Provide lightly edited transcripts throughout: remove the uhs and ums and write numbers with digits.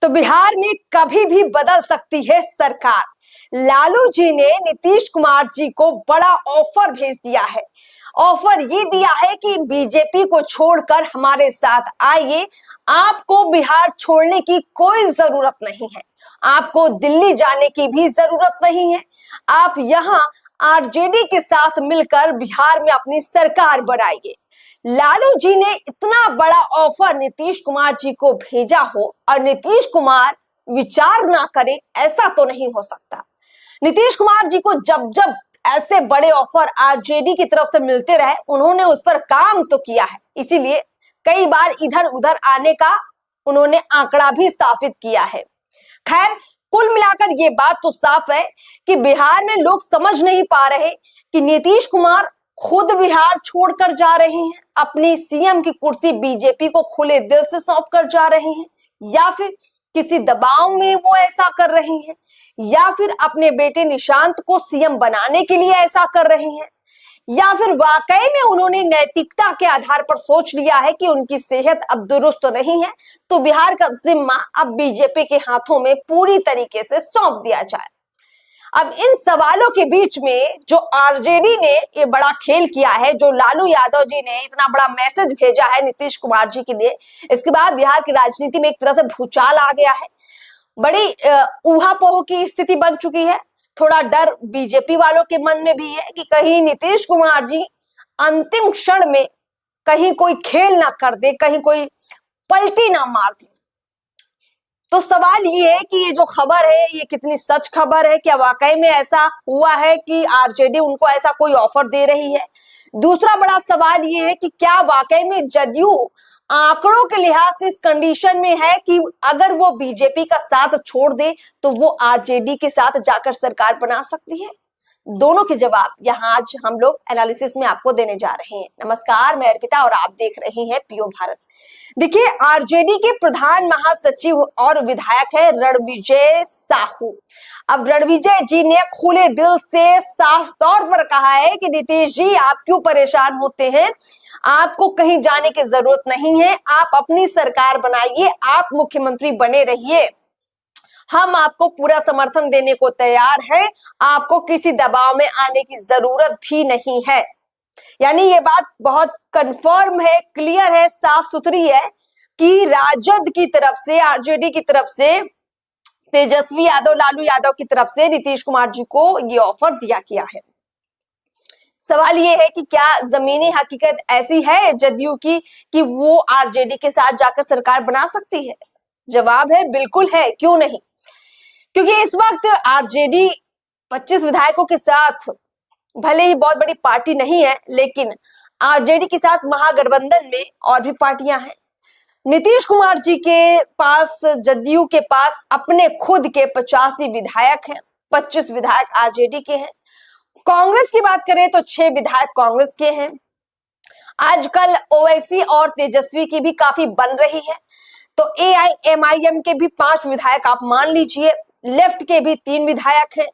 तो बिहार में कभी भी बदल सकती है सरकार। लालू जी ने नीतीश कुमार जी को बड़ा ऑफर भेज दिया है। ऑफर ये दिया है कि बीजेपी को छोड़कर हमारे साथ आइए, आपको बिहार छोड़ने की कोई जरूरत नहीं है, आपको दिल्ली जाने की भी जरूरत नहीं है, आप यहाँ आरजेडी के साथ मिलकर बिहार में अपनी सरकार बनाइए। लालू जी ने इतना बड़ा ऑफर नीतीश कुमार जी को भेजा हो और नीतीश कुमार विचार ना करे, ऐसा तो नहीं हो सकता। नीतीश कुमार जी को जब जब ऐसे बड़े ऑफर आरजेडी की तरफ से मिलते रहे, उन्होंने उस पर काम तो किया है, इसीलिए कई बार इधर उधर आने का उन्होंने आंकड़ा भी स्थापित किया है। खैर, कुल मिलाकर ये बात तो साफ है कि बिहार में लोग समझ नहीं पा रहे कि नीतीश कुमार खुद बिहार छोड़कर जा रहे हैं, अपनी सीएम की कुर्सी बीजेपी को खुले दिल से सौंप कर जा रहे हैं, या फिर किसी दबाव में वो ऐसा कर रहे हैं, या फिर अपने बेटे निशांत को सीएम बनाने के लिए ऐसा कर रहे हैं, या फिर वाकई में उन्होंने नैतिकता के आधार पर सोच लिया है कि उनकी सेहत अब दुरुस्त नहीं है, तो बिहार का जिम्मा अब बीजेपी के हाथों में पूरी तरीके से सौंप दिया जाए। अब इन सवालों के बीच में जो आरजेडी ने ये बड़ा खेल किया है, जो लालू यादव जी ने इतना बड़ा मैसेज भेजा है नीतीश कुमार जी के लिए, इसके बाद बिहार की राजनीति में एक तरह से भूचाल आ गया है। बड़ी ऊहापोह की स्थिति बन चुकी है। थोड़ा डर बीजेपी वालों के मन में भी है कि कहीं नीतीश कुमार जी अंतिम क्षण में कहीं कोई खेल ना कर दे, कहीं कोई पलटी ना मार दे। तो सवाल ये है कि ये जो खबर है ये कितनी सच खबर है, क्या वाकई में ऐसा हुआ है कि आरजेडी उनको ऐसा कोई ऑफर दे रही है। दूसरा बड़ा सवाल ये है कि क्या वाकई में जदयू आंकड़ों के लिहाज से इस कंडीशन में है कि अगर वो बीजेपी का साथ छोड़ दे तो वो आरजेडी के साथ जाकर सरकार बना सकती है। दोनों के जवाब यहाँ आज हम लोग एनालिसिस में आपको देने जा रहे हैं। नमस्कार, मैं अर्पिता और आप देख रहे हैं पीओ भारत। देखिए, आरजेडी के प्रधान महासचिव और विधायक है रणविजय साहू। अब रणविजय जी ने खुले दिल से साफ तौर पर कहा है कि नीतीश जी, आप क्यों परेशान होते हैं, आपको कहीं जाने की जरूरत नहीं है, आप अपनी सरकार बनाइए, आप मुख्यमंत्री बने रहिए, हम आपको पूरा समर्थन देने को तैयार हैं, आपको किसी दबाव में आने की जरूरत भी नहीं है। यानी ये बात बहुत कंफर्म है, क्लियर है, साफ सुथरी है कि राजद की तरफ से, आरजेडी की तरफ से, तेजस्वी यादव, लालू यादव की तरफ से नीतीश कुमार जी को ये ऑफर दिया गया है। सवाल ये है कि क्या जमीनी हकीकत ऐसी है जदयू की कि वो आरजेडी के साथ जाकर सरकार बना सकती है? जवाब है बिल्कुल है, क्यों नहीं। क्योंकि इस वक्त आरजेडी 25 विधायकों के साथ, भले ही बहुत बड़ी पार्टी नहीं है, लेकिन आरजेडी के साथ महागठबंधन में और भी पार्टियां हैं। नीतीश कुमार जी के पास, जदयू के पास अपने खुद के 85 विधायक हैं, 25 विधायक आरजेडी के हैं। कांग्रेस की बात करें तो 6 विधायक कांग्रेस के हैं। आजकल ओवैसी और तेजस्वी की भी काफी बन रही है, तो एआईएमआईएम के भी 5 विधायक आप मान लीजिए, लेफ्ट के भी 3 विधायक हैं,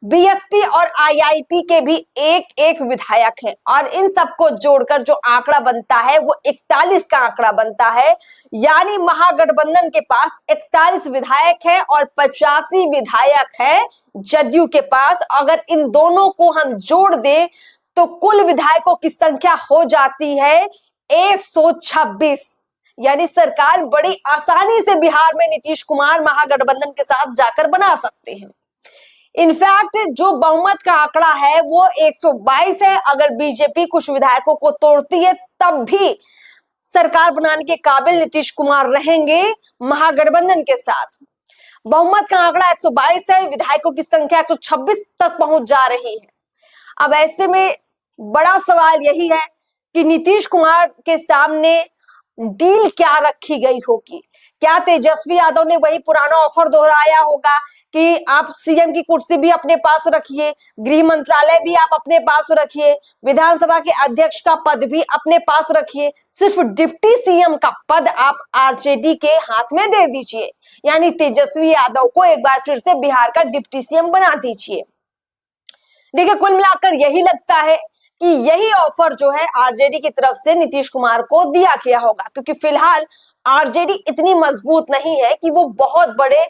बीएसपी और आईआईपी के भी एक विधायक है, और इन सबको जोड़कर जो आंकड़ा बनता है वो 41 का आंकड़ा बनता है। यानी महागठबंधन के पास 41 विधायक है और 85 विधायक है जदयू के पास। अगर इन दोनों को हम जोड़ दें तो कुल विधायकों की संख्या हो जाती है 126। यानी सरकार बड़ी आसानी से बिहार में नीतीश कुमार महागठबंधन के साथ जाकर बना सकते हैं। इनफैक्ट जो बहुमत का आंकड़ा है वो 122 है। अगर बीजेपी कुछ विधायकों को तोड़ती है तब भी सरकार बनाने के काबिल नीतीश कुमार रहेंगे महागठबंधन के साथ। बहुमत का आंकड़ा 122 है, विधायकों की संख्या 126 तक पहुंच जा रही है। अब ऐसे में बड़ा सवाल यही है कि नीतीश कुमार के सामने डील क्या रखी गई होगी। क्या तेजस्वी यादव ने वही पुराना ऑफर दोहराया होगा कि आप सीएम की कुर्सी भी अपने पास रखिए, गृह मंत्रालय भी आप अपने पास रखिए, विधानसभा के अध्यक्ष का पद भी अपने पास रखिए, सिर्फ डिप्टी सीएम का पद आप आरजेडी के हाथ में दे दीजिए, यानी तेजस्वी यादव को एक बार फिर से बिहार का डिप्टी सीएम बना दीजिए। देखिए, कुल मिलाकर यही लगता है कि यही ऑफर जो है आरजेडी की तरफ से नीतीश कुमार को दिया गया होगा, क्योंकि फिलहाल आरजेडी इतनी मजबूत नहीं है कि वो बहुत बड़े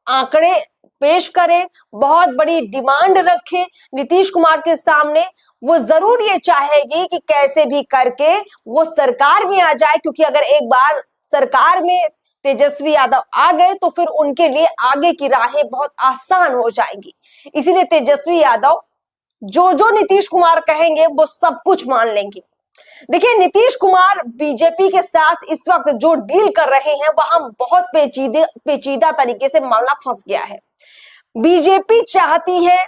आंकड़े पेश करे, बहुत बड़ी डिमांड रखे नीतीश कुमार के सामने। वो जरूर ये चाहेगी कि कैसे भी करके वो सरकार में आ जाए, क्योंकि अगर एक बार सरकार में तेजस्वी यादव आ गए तो फिर उनके लिए आगे की राहें बहुत आसान हो जाएंगी। इसीलिए तेजस्वी यादव जो जो नीतीश कुमार कहेंगे वो सब कुछ मान लेंगे। देखिए, नीतीश कुमार बीजेपी के साथ इस वक्त जो डील कर रहे हैं वहां बहुत पेचीदा तरीके से मामला फंस गया है। बीजेपी चाहती है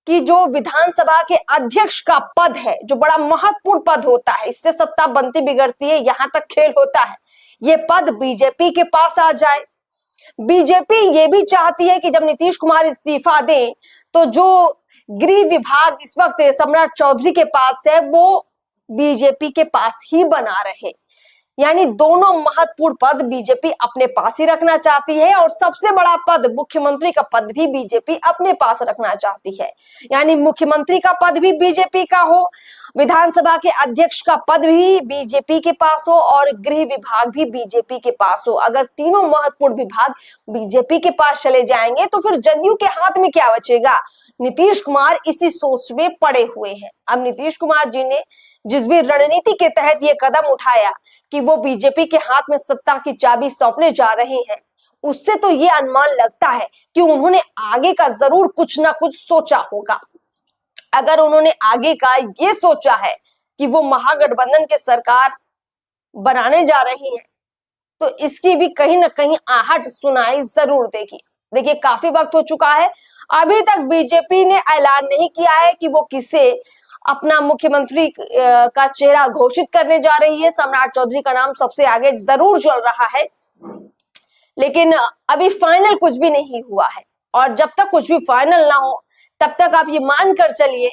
कि जो विधानसभा के अध्यक्ष का पद है, जो बड़ा महत्वपूर्ण पद होता है, इससे सत्ता बनती बिगड़ती है, यहां तक खेल होता है, ये पद बीजेपी के पास आ जाए। बीजेपी ये भी चाहती है कि जब नीतीश कुमार इस्तीफा दें तो जो गृह विभाग इस वक्त सम्राट चौधरी के पास है वो बीजेपी के पास ही बना रहे। यानी दोनों महत्वपूर्ण पद बीजेपी अपने पास ही रखना चाहती है और सबसे बड़ा पद मुख्यमंत्री का पद भी बीजेपी अपने पास रखना चाहती है। यानी मुख्यमंत्री का पद भी बीजेपी का हो, विधानसभा के अध्यक्ष का पद भी बीजेपी के पास हो और गृह विभाग भी बीजेपी के पास हो। अगर तीनों महत्वपूर्ण विभाग बीजेपी के पास चले जाएंगे तो फिर जदयू के हाथ में क्या बचेगा। नीतीश कुमार इसी सोच में पड़े हुए हैं। अब नीतीश कुमार जी ने जिस भी रणनीति के तहत ये कदम उठाया कि वो बीजेपी के हाथ में सत्ता की चाबी सौंपने जा रहे हैं, उससे तो ये अनुमान लगता है कि उन्होंने आगे का जरूर कुछ ना कुछ सोचा होगा। अगर उन्होंने आगे का ये सोचा है कि वो महागठबंधन के सरकार बनाने जा रही हैं, तो इसकी भी कहीं ना कहीं आहट सुनाई जरूर देगी। देखिए, काफी वक्त हो चुका है, अभी तक बीजेपी ने ऐलान नहीं किया है कि वो किसे अपना मुख्यमंत्री का चेहरा घोषित करने जा रही है। सम्राट चौधरी का नाम सबसे आगे जरूर चल रहा है, लेकिन अभी फाइनल कुछ भी नहीं हुआ है। और जब तक कुछ भी फाइनल ना हो तब तक आप ये मान कर चलिए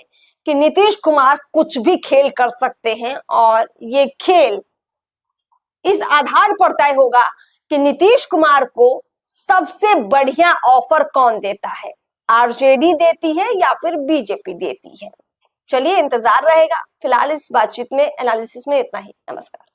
कि नीतीश कुमार कुछ भी खेल कर सकते हैं। और ये खेल इस आधार पर तय होगा कि नीतीश कुमार को सबसे बढ़िया ऑफर कौन देता है, आरजेडी देती है या फिर बीजेपी देती है। चलिए, इंतजार रहेगा। फिलहाल इस बातचीत में एनालिसिस में इतना ही। नमस्कार।